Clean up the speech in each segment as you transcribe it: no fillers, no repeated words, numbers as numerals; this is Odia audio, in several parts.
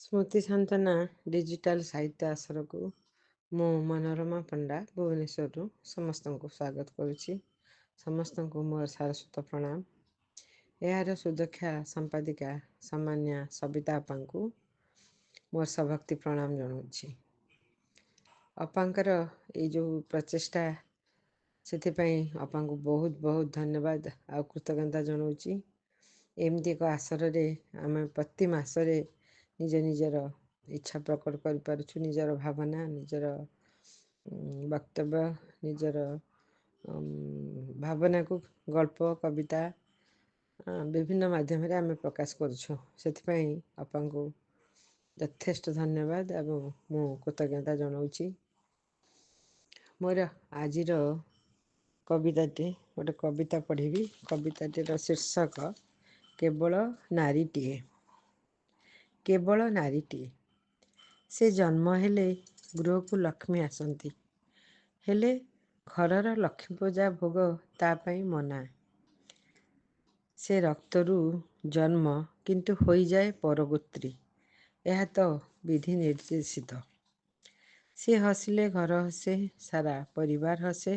ସ୍ମୃତି ସାନ୍ତନା ଡିଜିଟାଲ ସାହିତ୍ୟ ଆଶ୍ରୟକୁ ମୁଁ ମନୋରମା ପଣ୍ଡା ଭୁବନେଶ୍ୱରରୁ ସମସ୍ତଙ୍କୁ ସ୍ୱାଗତ କରୁଛି। ସମସ୍ତଙ୍କୁ ମୋର ସାରସ୍ୱତ ପ୍ରଣାମ। ଏହାର ସୁଦକ୍ଷା ସମ୍ପାଦିକା ସାମାନ୍ୟା ସବିତା ଅପାଙ୍କୁ ମୋର ସଭକ୍ତି ପ୍ରଣାମ ଜଣାଉଛି। ଅପାଙ୍କର ଏଇ ଯେଉଁ ପ୍ରଚେଷ୍ଟା, ସେଥିପାଇଁ ଅପାଙ୍କୁ ବହୁତ ବହୁତ ଧନ୍ୟବାଦ ଆଉ କୃତଜ୍ଞତା ଜଣାଉଛି। ଏମିତି ଏକ ଆସରରେ ଆମେ ପ୍ରତି ମାସରେ ନିଜର ଇଚ୍ଛା ପ୍ରକଟ କରିପାରୁଛୁ, ନିଜର ଭାବନା, ନିଜର ବକ୍ତବ୍ୟ, ନିଜର ଭାବନାକୁ ଗଳ୍ପ, କବିତା ବିଭିନ୍ନ ମାଧ୍ୟମରେ ଆମେ ପ୍ରକାଶ କରୁଛୁ। ସେଥିପାଇଁ ଅପାଙ୍କୁ ଯଥେଷ୍ଟ ଧନ୍ୟବାଦ ଏବଂ ମୁଁ କୃତଜ୍ଞତା ଜଣାଉଛି। ମୋର ଆଜିର କବିତାଟି ଗୋଟେ କବିତା ପଢ଼ିବି। କବିତାଟିର ଶୀର୍ଷକ କେବଳ ନାରୀଟିଏ। କେବଳ ନାରୀଟିଏ। ସେ ଜନ୍ମ ହେଲେ ଗୃହକୁ ଲକ୍ଷ୍ମୀ ଆସନ୍ତି, ହେଲେ ଘରର ଲକ୍ଷ୍ମୀ ପୂଜା ଭୋଗ ତା ପାଇଁ ମନା। ସେ ରକ୍ତରୁ ଜନ୍ମ କିନ୍ତୁ ହୋଇଯାଏ ପରଗୋତ୍ରୀ, ଏହା ତ ବିଧି ନିର୍ଦ୍ଦେଶିତ। ସେ ହସିଲେ ଘର ହସେ, ସାରା ପରିବାର ହସେ।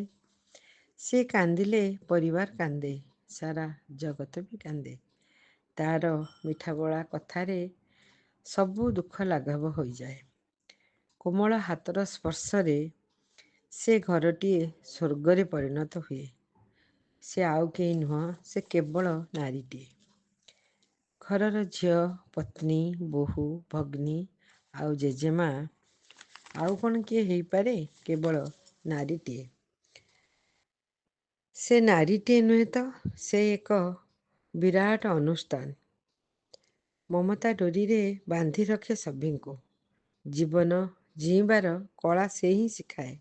ସେ କାନ୍ଦିଲେ ପରିବାର କାନ୍ଦେ, ସାରା ଜଗତ ବି କାନ୍ଦେ। ତାର ମିଠାବୋଳା କଥାରେ ସବୁ ଦୁଃଖ ଲାଘବ ହୋଇଯାଏ। କୋମଳ ହାତର ସ୍ପର୍ଶରେ ସେ ଘରଟିଏ ସ୍ୱର୍ଗରେ ପରିଣତ ହୁଏ। ସେ ଆଉ କେହି ନୁହଁ, ସେ କେବଳ ନାରୀଟିଏ। ଘରର ଝିଅ, ପତ୍ନୀ, ବୋହୂ, ଭଗ୍ନୀ ଆଉ ଜେଜେମା ଆଉ କ'ଣ କିଏ ହେଇପାରେ? କେବଳ ନାରୀଟିଏ। ସେ ନାରୀଟିଏ ନୁହେଁ ତ, ସେ ଏକ ବିରାଟ ଅନୁଷ୍ଠାନ। ମମତା ଡୋରିରେ ବାନ୍ଧି ରଖେ ସଭିଙ୍କୁ। ଜୀବନ ଜୀଇବାର କଳା ସେ ହିଁ ଶିଖାଏ।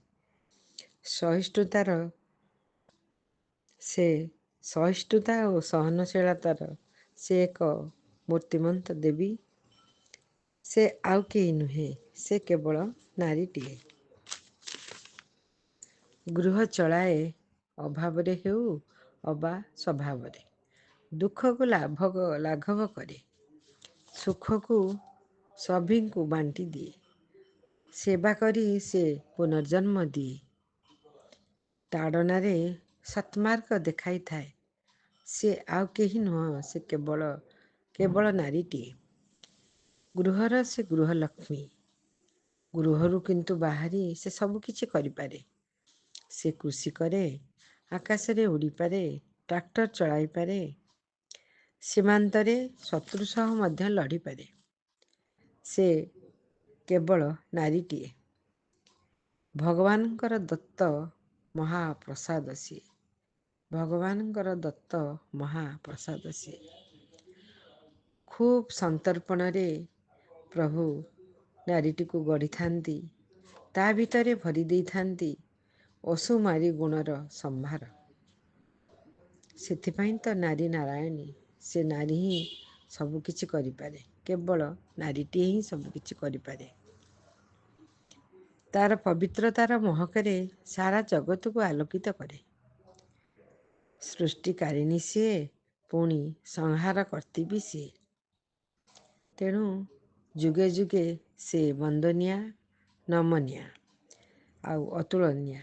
ସହିଷ୍ଣୁତା ଓ ସହନଶୀଳତାର ସେ ଏକ ମୂର୍ତ୍ତିମନ୍ତ ଦେବୀ। ସେ ଆଉ କେହି ନୁହେଁ, ସେ କେବଳ ନାରୀଟିଏ। ଗୃହ ଚଳାଏ ଅଭାବରେ ହେଉ ଅବା ସ୍ୱଭାବରେ। ଦୁଃଖକୁ ଲାଘବ କରେ, ସୁଖକୁ ସଭିଙ୍କୁ ବାଣ୍ଟି ଦିଏ। ସେବା କରି ସେ ପୁନର୍ଜନ୍ମ ଦିଏ। ତାଡ଼ନାରେ ସତ୍ମାର୍ଗ ଦେଖାଇଥାଏ। ସେ ଆଉ କେହି ନୁହଁ, ସେ କେବଳ ନାରୀଟିଏ। ଗୃହର ସେ ଗୃହଲକ୍ଷ୍ମୀ। ଗୃହରୁ କିନ୍ତୁ ବାହାରି ସେ ସବୁ କିଛି କରିପାରେ। ସେ କୃଷି କରେ, ଆକାଶରେ ଉଡ଼ିପାରେ, ଟ୍ରାକ୍ଟର ଚଳାଇପାରେ, ସୀମାନ୍ତରେ ଶତ୍ରୁ ସହ ମଧ୍ୟ ଲଢ଼ିପାରେ। ସେ କେବଳ ନାରୀଟିଏ। ଭଗବାନଙ୍କର ଦତ୍ତ ମହାପ୍ରସାଦ ସିଏ। ଭଗବାନଙ୍କର ଦତ୍ତ ମହାପ୍ରସାଦ ସିଏ। ଖୁବ୍ ସନ୍ତର୍ପଣରେ ପ୍ରଭୁ ନାରୀଟିକୁ ଗଢ଼ିଥାନ୍ତି। ତା ଭିତରେ ଭରି ଦେଇଥାନ୍ତି ଅସୁମାରୀ ଗୁଣର ସମ୍ଭାର। ସେଥିପାଇଁ ତ ନାରୀ ନାରାୟଣୀ। ସେ ନାରୀ ହିଁ ସବୁକିଛି କରିପାରେ। କେବଳ ନାରୀଟିଏ ହିଁ ସବୁକିଛି କରିପାରେ। ତାର ପବିତ୍ରତାର ମହକରେ ସାରା ଜଗତକୁ ଆଲୋକିତ କରେ। ସୃଷ୍ଟିକାରିଣୀ ସିଏ, ପୁଣି ସଂହାରକର୍ତ୍ରୀ ବି ସିଏ। ତେଣୁ ଯୁଗେ ଯୁଗେ ସେ ବନ୍ଦନୀୟା, ନମନୀୟା ଆଉ ଅତୁଳନୀୟା।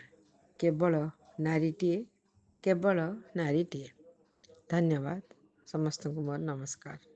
କେବଳ ନାରୀଟିଏ, କେବଳ ନାରୀଟିଏ। ଧନ୍ୟବାଦ। ସମସ୍ତଙ୍କୁ ମୋର ନମସ୍କାର।